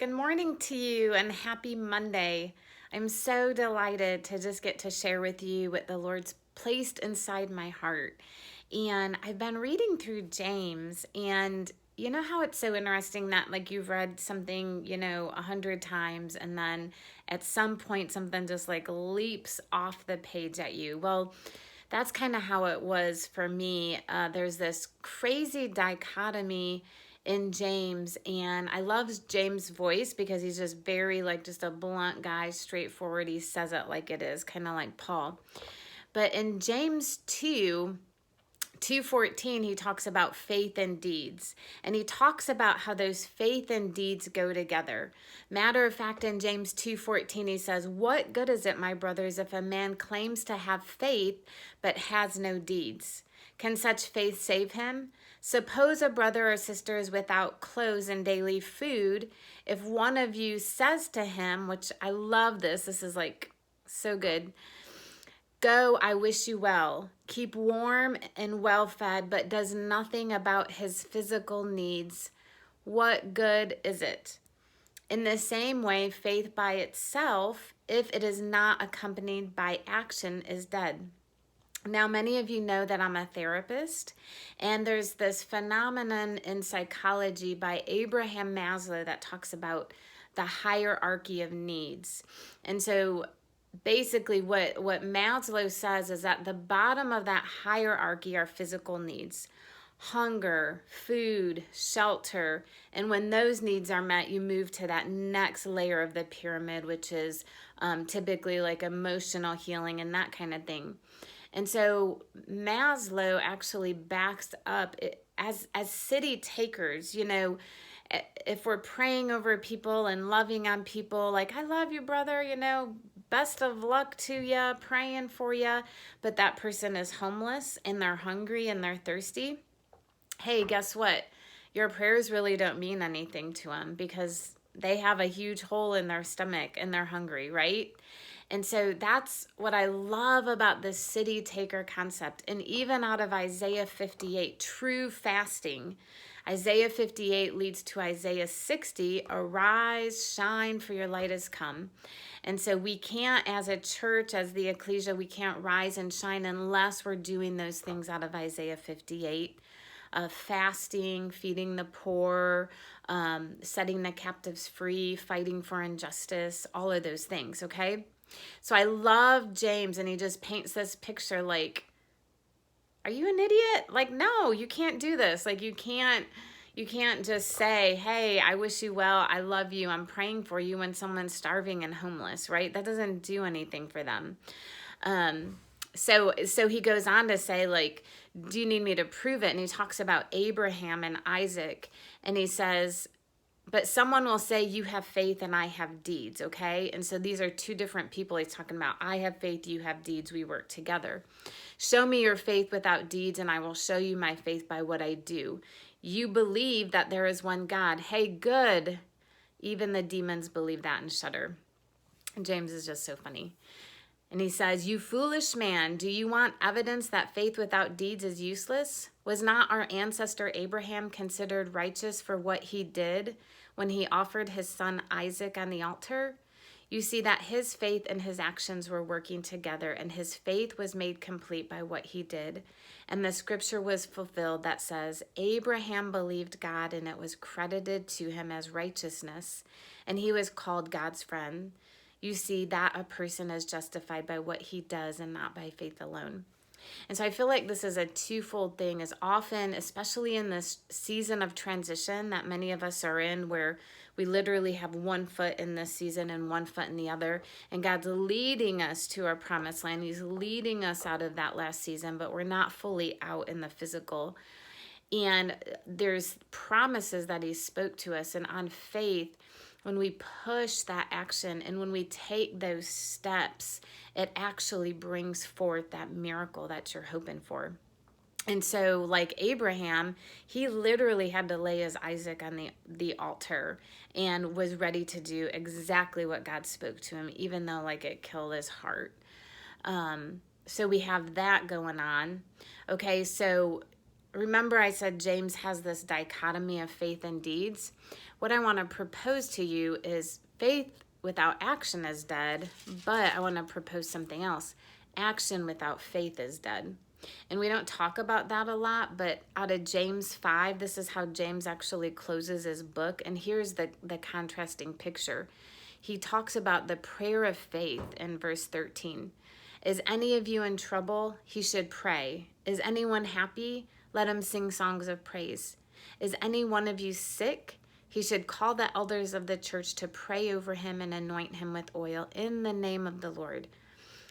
Good morning to you and happy Monday. I'm so delighted to just get to share with you what the Lord's placed inside my heart. And I've been reading through James, and you know how it's so interesting that like you've read something, 100 times, and then at some point something just like leaps off the page at you. Well, that's kind of how it was for me. There's this crazy dichotomy in James, and I love James' voice because he's just very like just a blunt guy, straightforward. He says it like it is, kind of like Paul. But in James 2:14, he talks about faith and deeds, and he talks about how those faith and deeds go together. Matter of fact, in James 2:14, he says, "What good is it, my brothers, if a man claims to have faith but has no deeds? Can such faith save him? Suppose a brother or sister is without clothes and daily food. If one of you says to him," which I love this is like so good, "Go, I wish you well, keep warm and well fed," but does nothing about his physical needs, what good is it? In the same way, faith by itself, if it is not accompanied by action, is dead. Now, many of you know that I'm a therapist, and there's this phenomenon in psychology by Abraham Maslow that talks about the hierarchy of needs. And so basically what Maslow says is that the bottom of that hierarchy are physical needs: hunger, food, shelter. And when those needs are met, you move to that next layer of the pyramid, which is typically like emotional healing and that kind of thing. And so Maslow actually backs up it as city takers, if we're praying over people and loving on people, like, "I love you, brother, best of luck to you, praying for you," but that person is homeless and they're hungry and they're thirsty. Hey, guess what? Your prayers really don't mean anything to them because they have a huge hole in their stomach and they're hungry, right? And so that's what I love about this city taker concept. And even out of Isaiah 58, true fasting, Isaiah 58 leads to Isaiah 60, "Arise, shine, for your light has come." And so we can't, as a church, as the ecclesia, we can't rise and shine unless we're doing those things out of Isaiah 58. Fasting, feeding the poor, setting the captives free, fighting for injustice, all of those things, okay? So I love James, and he just paints this picture like, are you an idiot? Like, no, you can't do this. Like, you can't just say, "Hey, I wish you well, I love you, I'm praying for you," when someone's starving and homeless, right? That doesn't do anything for them. So he goes on to say, like, "Do you need me to prove it?" And he talks about Abraham and Isaac, and he says, "But someone will say, you have faith and I have deeds," okay? And so these are two different people he's talking about. I have faith, you have deeds, we work together. "Show me your faith without deeds, and I will show you my faith by what I do. You believe that there is one God. Hey, good. Even the demons believe that and shudder." And James is just so funny. And he says, "You foolish man, do you want evidence that faith without deeds is useless? Was not our ancestor Abraham considered righteous for what he did when he offered his son Isaac on the altar? You see that his faith and his actions were working together, and his faith was made complete by what he did. And the scripture was fulfilled that says, Abraham believed God, and it was credited to him as righteousness, and he was called God's friend. You see that a person is justified by what he does and not by faith alone." And so I feel like this is a twofold thing, as often, especially in this season of transition that many of us are in, where we literally have one foot in this season and one foot in the other, and God's leading us to our promised land. He's leading us out of that last season, but we're not fully out in the physical. And there's promises that he spoke to us, and on faith, when we push that action and when we take those steps, it actually brings forth that miracle that you're hoping for. And so, like Abraham, he literally had to lay his Isaac on the altar and was ready to do exactly what God spoke to him, even though like it killed his heart. So we have that going on. Okay, so remember I said James has this dichotomy of faith and deeds. What I want to propose to you is faith without action is dead, but I want to propose something else. Action without faith is dead. And we don't talk about that a lot, but out of James 5, this is how James actually closes his book. And here's the contrasting picture. He talks about the prayer of faith in verse 13. Is any of you in trouble? He should pray. Is anyone happy? Let him sing songs of praise. Is any one of you sick? He should call the elders of the church to pray over him and anoint him with oil in the name of the Lord.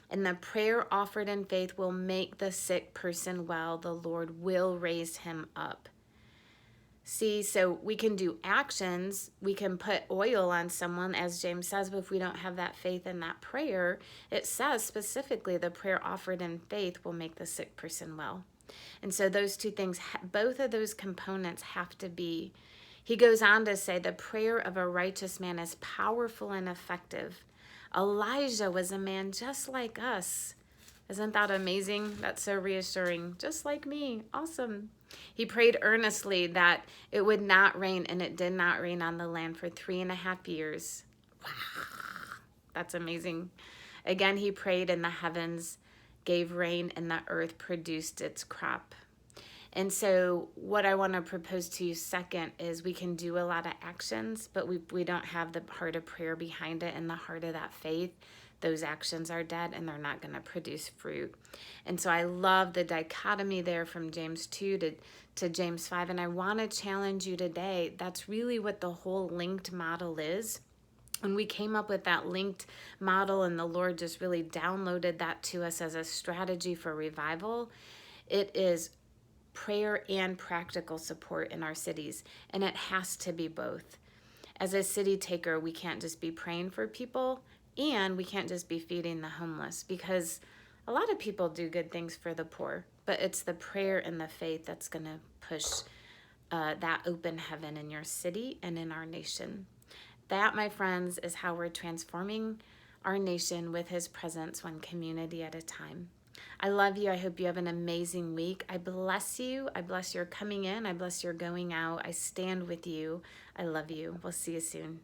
And the prayer offered in faith will make the sick person well. The Lord will raise him up. See, so we can do actions. We can put oil on someone, as James says, but if we don't have that faith in that prayer, it says specifically the prayer offered in faith will make the sick person well. And so those two things, both of those components have to be. He goes on to say the prayer of a righteous man is powerful and effective. Elijah was a man just like us. Isn't that amazing? That's so reassuring. Just like me. Awesome. He prayed earnestly that it would not rain, and it did not rain on the land for 3.5 years. Wow. That's amazing. Again, he prayed, and the heavens gave rain, and the earth produced its crop. And so what I want to propose to you second is we can do a lot of actions, but we don't have the heart of prayer behind it and the heart of that faith. Those actions are dead and they're not going to produce fruit. And so I love the dichotomy there from James 2 to James 5. And I want to challenge you today. That's really what the whole linked model is. When we came up with that linked model and the Lord just really downloaded that to us as a strategy for revival, it is prayer and practical support in our cities. And it has to be both. As a city taker, we can't just be praying for people and we can't just be feeding the homeless, because a lot of people do good things for the poor, but it's the prayer and the faith that's going to push that open heaven in your city and in our nation. That, my friends, is how we're transforming our nation with his presence, one community at a time. I love you. I hope you have an amazing week. I bless you. I bless your coming in. I bless your going out. I stand with you. I love you. We'll see you soon.